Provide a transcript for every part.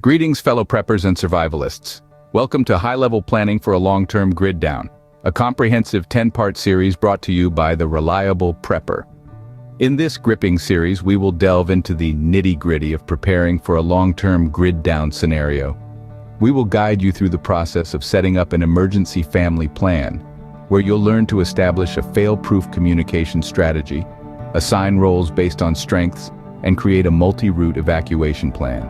Greetings, fellow preppers and survivalists. Welcome to High-Level Planning for a Long-Term Grid Down, a comprehensive 10-part series brought to you by the Reliable Prepper. In this gripping series, we will delve into the nitty-gritty of preparing for a long-term grid down scenario. We will guide you through the process of setting up an emergency family plan, where you'll learn to establish a fail-proof communication strategy, assign roles based on strengths, and create a multi-route evacuation plan.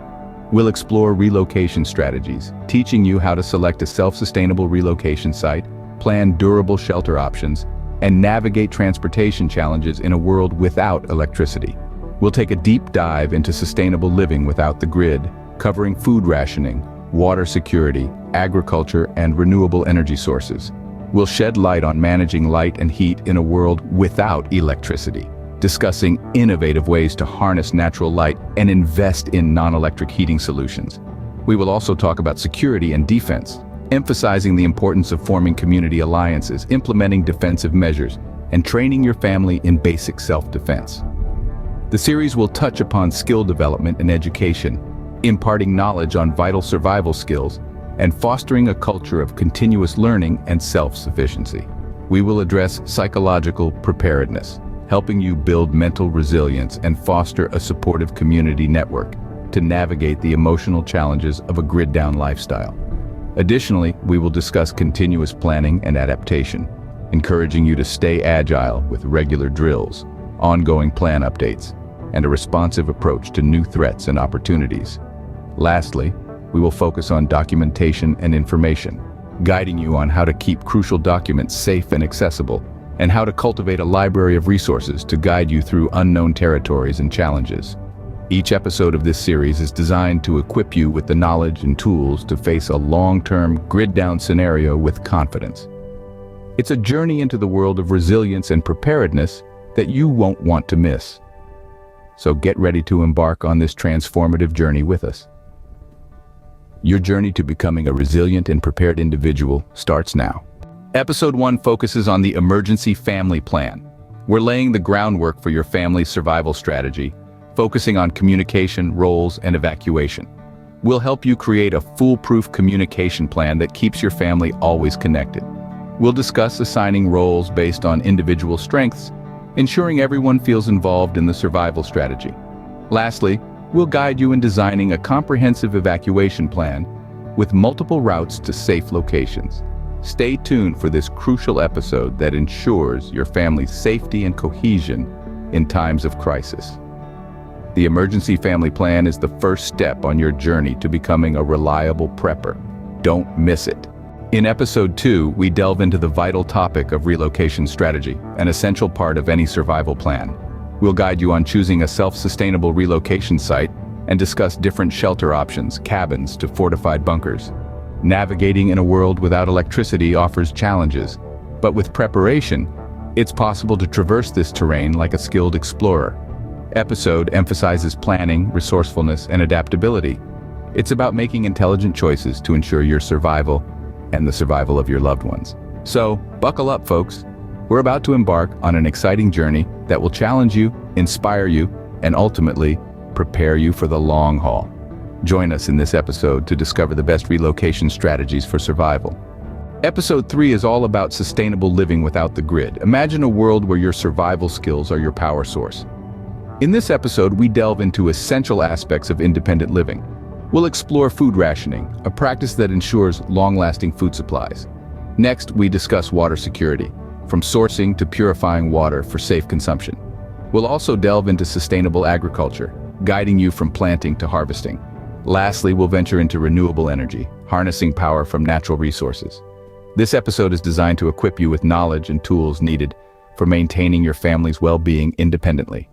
We'll explore relocation strategies, teaching you how to select a self-sustainable relocation site, plan durable shelter options, and navigate transportation challenges in a world without electricity. We'll take a deep dive into sustainable living without the grid, covering food rationing, water security, agriculture, and renewable energy sources. We'll shed light on managing light and heat in a world without electricity, discussing innovative ways to harness natural light and invest in non-electric heating solutions. We will also talk about security and defense, emphasizing the importance of forming community alliances, implementing defensive measures, and training your family in basic self-defense. The series will touch upon skill development and education, imparting knowledge on vital survival skills, and fostering a culture of continuous learning and self-sufficiency. We will address psychological preparedness, helping you build mental resilience and foster a supportive community network to navigate the emotional challenges of a grid-down lifestyle. Additionally, we will discuss continuous planning and adaptation, encouraging you to stay agile with regular drills, ongoing plan updates, and a responsive approach to new threats and opportunities. Lastly, we will focus on documentation and information, guiding you on how to keep crucial documents safe and accessible, and how to cultivate a library of resources to guide you through unknown territories and challenges. Each episode of this series is designed to equip you with the knowledge and tools to face a long-term grid-down scenario with confidence. It's a journey into the world of resilience and preparedness that you won't want to miss. So get ready to embark on this transformative journey with us. Your journey to becoming a resilient and prepared individual starts now. Episode 1 focuses on the emergency family plan. We're laying the groundwork for your family's survival strategy, focusing on communication, roles, and evacuation. We'll help you create a foolproof communication plan that keeps your family always connected. We'll discuss assigning roles based on individual strengths, ensuring everyone feels involved in the survival strategy. Lastly, we'll guide you in designing a comprehensive evacuation plan with multiple routes to safe locations. Stay tuned for this crucial episode that ensures your family's safety and cohesion in times of crisis. The emergency family plan is the first step on your journey to becoming a reliable prepper. Don't miss it. In episode 2, we delve into the vital topic of relocation strategy, an essential part of any survival plan. We'll guide you on choosing a self-sustainable relocation site and discuss different shelter options, cabins to fortified bunkers. Navigating in a world without electricity offers challenges, but with preparation, it's possible to traverse this terrain like a skilled explorer. Episode emphasizes planning, resourcefulness, and adaptability. It's about making intelligent choices to ensure your survival and the survival of your loved ones. So, buckle up, folks. We're about to embark on an exciting journey that will challenge you, inspire you, and ultimately prepare you for the long haul. Join us in this episode to discover the best relocation strategies for survival. Episode 3 is all about sustainable living without the grid. Imagine a world where your survival skills are your power source. In this episode, we delve into essential aspects of independent living. We'll explore food rationing, a practice that ensures long-lasting food supplies. Next, we discuss water security, from sourcing to purifying water for safe consumption. We'll also delve into sustainable agriculture, guiding you from planting to harvesting. Lastly, we'll venture into renewable energy, harnessing power from natural resources. This episode is designed to equip you with knowledge and tools needed for maintaining your family's well-being independently.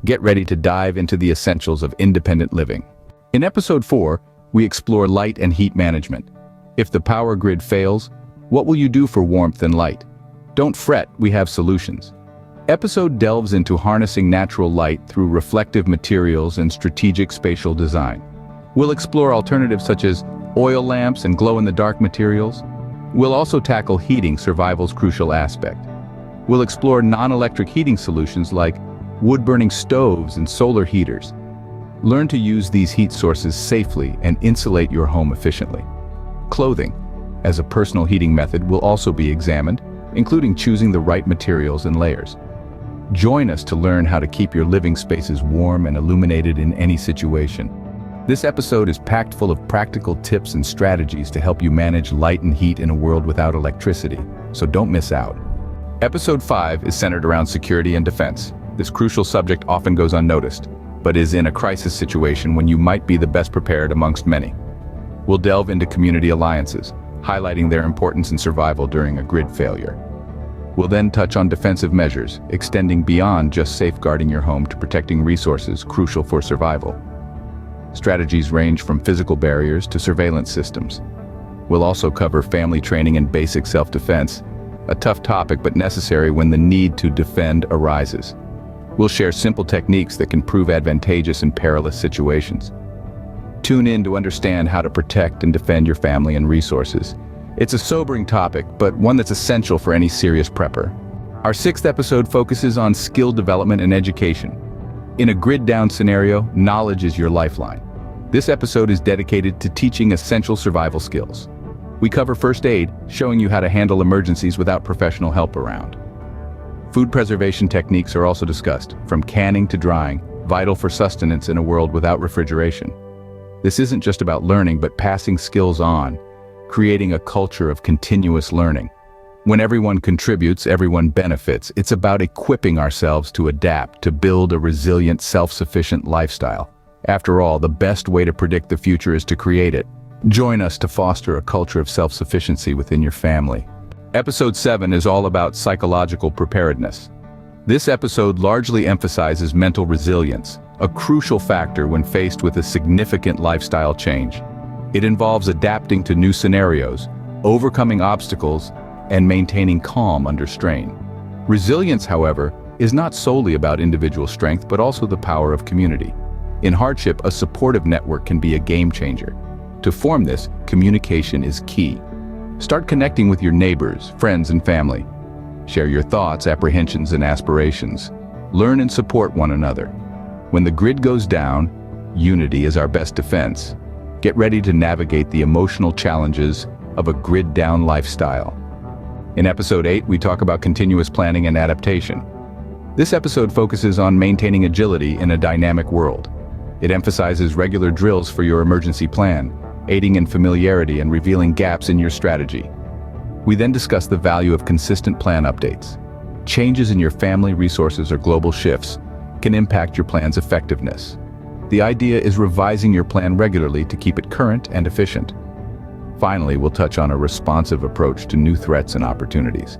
Get ready to dive into the essentials of independent living. In episode 4, we explore light and heat management. If the power grid fails, what will you do for warmth and light? Don't fret, we have solutions. Episode delves into harnessing natural light through reflective materials and strategic spatial design. We'll explore alternatives such as oil lamps and glow-in-the-dark materials. We'll also tackle heating, survival's crucial aspect. We'll explore non-electric heating solutions like wood-burning stoves and solar heaters. Learn to use these heat sources safely and insulate your home efficiently. Clothing, as a personal heating method, will also be examined, including choosing the right materials and layers. Join us to learn how to keep your living spaces warm and illuminated in any situation. This episode is packed full of practical tips and strategies to help you manage light and heat in a world without electricity, so don't miss out. Episode 5 is centered around security and defense. This crucial subject often goes unnoticed, but is in a crisis situation when you might be the best prepared amongst many. We'll delve into community alliances, highlighting their importance in survival during a grid failure. We'll then touch on defensive measures, extending beyond just safeguarding your home to protecting resources crucial for survival. Strategies range from physical barriers to surveillance systems. We'll also cover family training and basic self-defense, a tough topic but necessary when the need to defend arises. We'll share simple techniques that can prove advantageous in perilous situations. Tune in to understand how to protect and defend your family and resources. It's a sobering topic, but one that's essential for any serious prepper. Our 6th episode focuses on skill development and education. In a grid-down scenario, knowledge is your lifeline. This episode is dedicated to teaching essential survival skills. We cover first aid, showing you how to handle emergencies without professional help around. Food preservation techniques are also discussed, from canning to drying, vital for sustenance in a world without refrigeration. This isn't just about learning, but passing skills on, creating a culture of continuous learning. When everyone contributes, everyone benefits. It's about equipping ourselves to adapt, to build a resilient, self-sufficient lifestyle. After all, the best way to predict the future is to create it. Join us to foster a culture of self-sufficiency within your family. Episode 7 is all about psychological preparedness. This episode largely emphasizes mental resilience, a crucial factor when faced with a significant lifestyle change. It involves adapting to new scenarios, overcoming obstacles, and maintaining calm under strain. Resilience, however, is not solely about individual strength, but also the power of community. In hardship, a supportive network can be a game changer. To form this, communication is key. Start connecting with your neighbors, friends, and family. Share your thoughts, apprehensions, and aspirations. Learn and support one another. When the grid goes down, unity is our best defense. Get ready to navigate the emotional challenges of a grid-down lifestyle. In Episode 8, we talk about continuous planning and adaptation. This episode focuses on maintaining agility in a dynamic world. It emphasizes regular drills for your emergency plan, aiding in familiarity and revealing gaps in your strategy. We then discuss the value of consistent plan updates. Changes in your family, resources, or global shifts can impact your plan's effectiveness. The idea is revising your plan regularly to keep it current and efficient. Finally, we'll touch on a responsive approach to new threats and opportunities.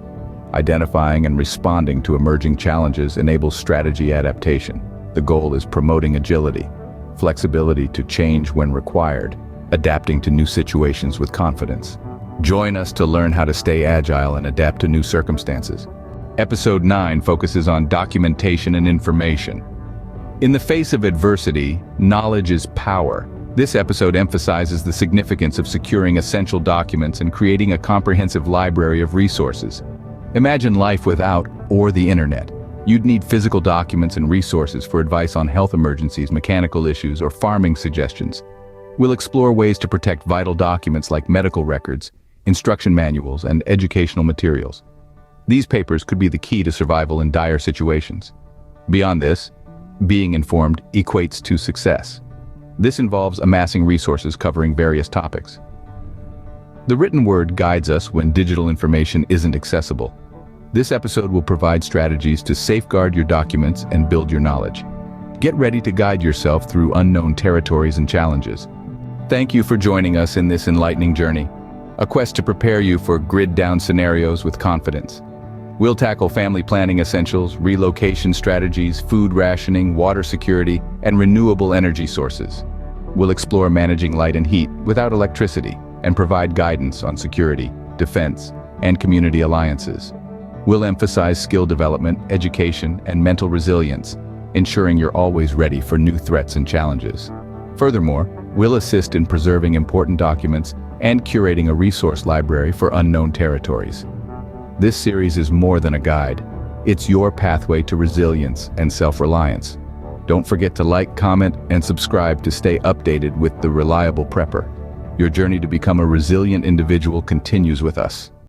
Identifying and responding to emerging challenges enables strategy adaptation. The goal is promoting agility, flexibility to change when required, adapting to new situations with confidence. Join us to learn how to stay agile and adapt to new circumstances. Episode 9 focuses on documentation and information. In the face of adversity, knowledge is power. This episode emphasizes the significance of securing essential documents and creating a comprehensive library of resources. Imagine life without or the internet. You'd need physical documents and resources for advice on health emergencies, mechanical issues, or farming suggestions. We'll explore ways to protect vital documents like medical records, instruction manuals, and educational materials. These papers could be the key to survival in dire situations. Beyond this, being informed equates to success. This involves amassing resources covering various topics. The written word guides us when digital information isn't accessible. This episode will provide strategies to safeguard your documents and build your knowledge. Get ready to guide yourself through unknown territories and challenges. Thank you for joining us in this enlightening journey, a quest to prepare you for grid-down scenarios with confidence. We'll tackle family planning essentials, relocation strategies, food rationing, water security, and renewable energy sources. We'll explore managing light and heat without electricity and provide guidance on security, defense, and community alliances. We'll emphasize skill development, education, and mental resilience, ensuring you're always ready for new threats and challenges. Furthermore, we'll assist in preserving important documents and curating a resource library for unknown territories. This series is more than a guide. It's your pathway to resilience and self-reliance. Don't forget to like, comment, and subscribe to stay updated with the Reliable Prepper. Your journey to become a resilient individual continues with us.